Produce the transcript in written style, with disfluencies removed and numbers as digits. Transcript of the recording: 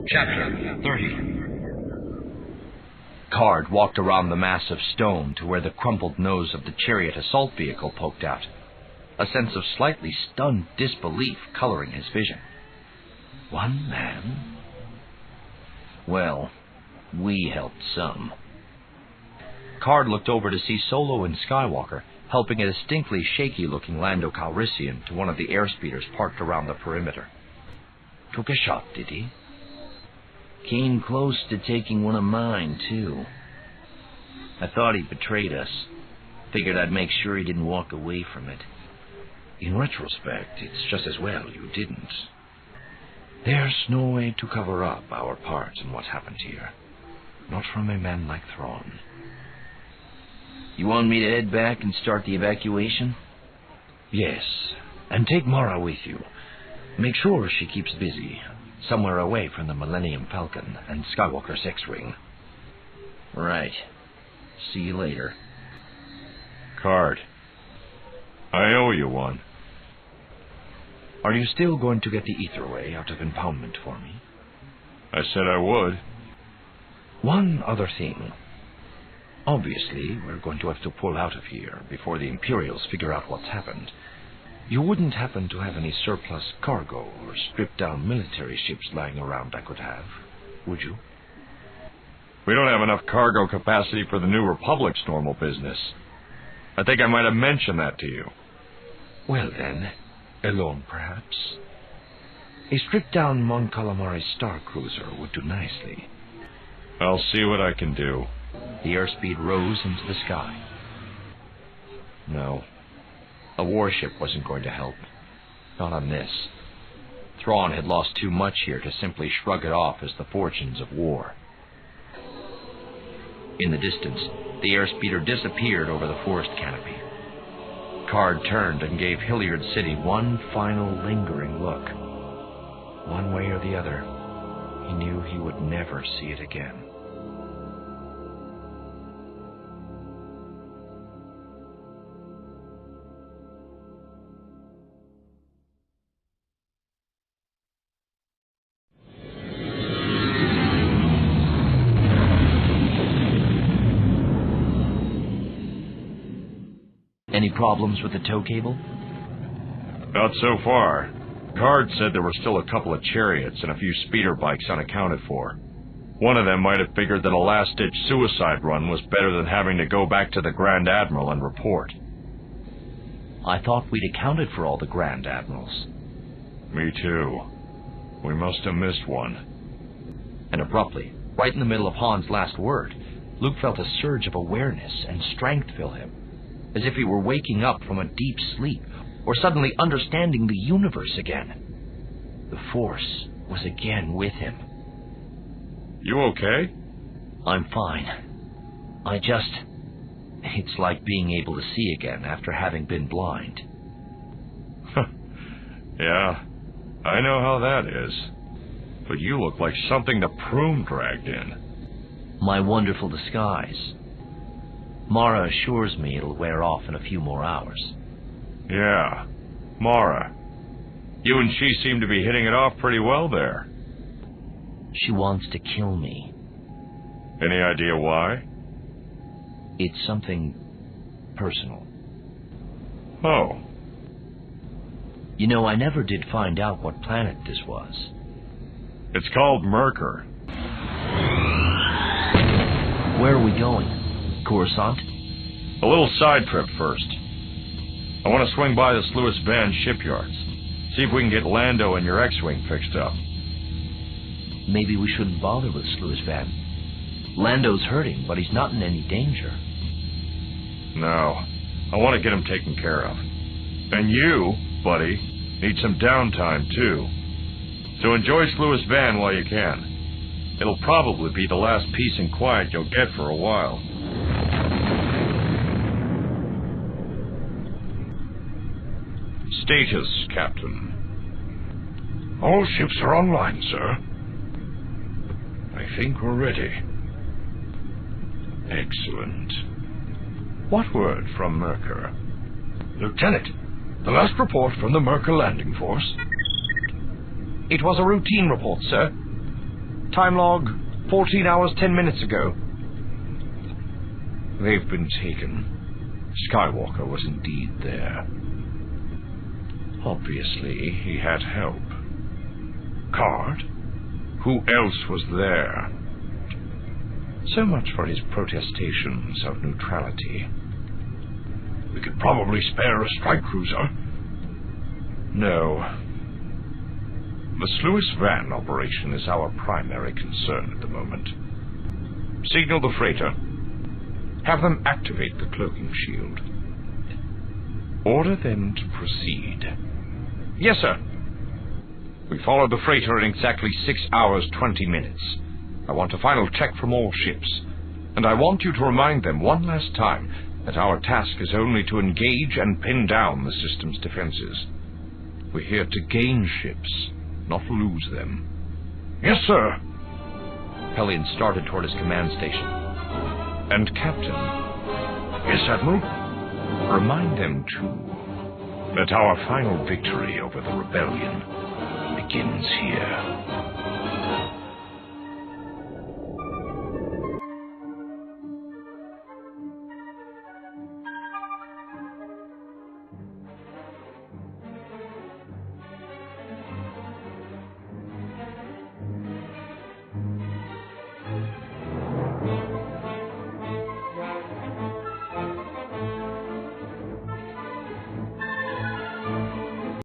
Chapter 30. Card walked around the mass of stone to where the crumpled nose of the chariot assault vehicle poked out, a sense of slightly stunned disbelief coloring his vision. One man? Well, we helped some. Card looked over to see Solo and Skywalker helping a distinctly shaky-looking Lando Calrissian to one of the airspeeders parked around the perimeter. Took a shot, did he? Came close to taking one of mine, too. I thought he betrayed us. Figured I'd make sure he didn't walk away from it. In retrospect, it's just as well you didn't. There's no way to cover up our part in what happened here. Not from a man like Thrawn. You want me to head back and start the evacuation? Yes, and take Mara with you. Make sure she keeps busy, somewhere away from the Millennium Falcon and Skywalker's X-Wing. Right. See you later. Card. I owe you one. Are you still going to get the Etherway out of impoundment for me? I said I would. One other thing. Obviously, we're going to have to pull out of here before the Imperials figure out what's happened. You wouldn't happen to have any surplus cargo or stripped-down military ships lying around I could have, would you? We don't have enough cargo capacity for the New Republic's normal business. I think I might have mentioned that to you. Well then, alone perhaps. A stripped-down Mon Calamari Star Cruiser would do nicely. I'll see what I can do. The airspeed rose into the sky. No. A warship wasn't going to help. Not on this. Thrawn had lost too much here to simply shrug it off as the fortunes of war. In the distance, the airspeeder disappeared over the forest canopy. Card turned and gave Hilliard City one final lingering look. One way or the other, he knew he would never see it again. Any problems with the tow cable? Not so far. Card said there were still a couple of chariots and a few speeder bikes unaccounted for. One of them might have figured that a last-ditch suicide run was better than having to go back to the Grand Admiral and report. I thought we'd accounted for all the Grand Admirals. Me too. We must have missed one. And abruptly, right in the middle of Han's last word, Luke felt a surge of awareness and strength fill him, as if he were waking up from a deep sleep, or suddenly understanding the universe again. The Force was again with him. You okay? I'm fine. It's like being able to see again after having been blind. Yeah, I know how that is. But you look like something the Prune dragged in. My wonderful disguise. Mara assures me it'll wear off in a few more hours. Yeah, Mara. You and she seem to be hitting it off pretty well there. She wants to kill me. Any idea why? It's something personal. Oh. You know, I never did find out what planet this was. It's called Merkur. Where are we going? Coruscant? A little side trip first. I want to swing by the Sluis Van shipyards. See if we can get Lando and your X-Wing fixed up. Maybe we shouldn't bother with Sluis Van. Lando's hurting, but he's not in any danger. No. I want to get him taken care of. And you, buddy, need some downtime, too. So enjoy Sluis Van while you can. It'll probably be the last peace and quiet you'll get for a while. Status, Captain. All ships are online, sir. I think we're ready. Excellent. What word from Merkur? Lieutenant, the last report from the Merkur landing force. It was a routine report, sir. Time log, 14 hours, 10 minutes ago. They've been taken. Skywalker was indeed there. Obviously, he had help. Card? Who else was there? So much for his protestations of neutrality. We could probably spare a strike cruiser. No. The Sluis Van operation is our primary concern at the moment. Signal the freighter. Have them activate the cloaking shield. Order them to proceed. Yes, sir. We followed the freighter in exactly 6 hours, 20 minutes. I want a final check from all ships, and I want you to remind them one last time that our task is only to engage and pin down the system's defenses. We're here to gain ships, not lose them. Yes, sir. Hellion started toward his command station. And Captain, Yes, Admiral. remind them, too, that our final victory over the rebellion begins here.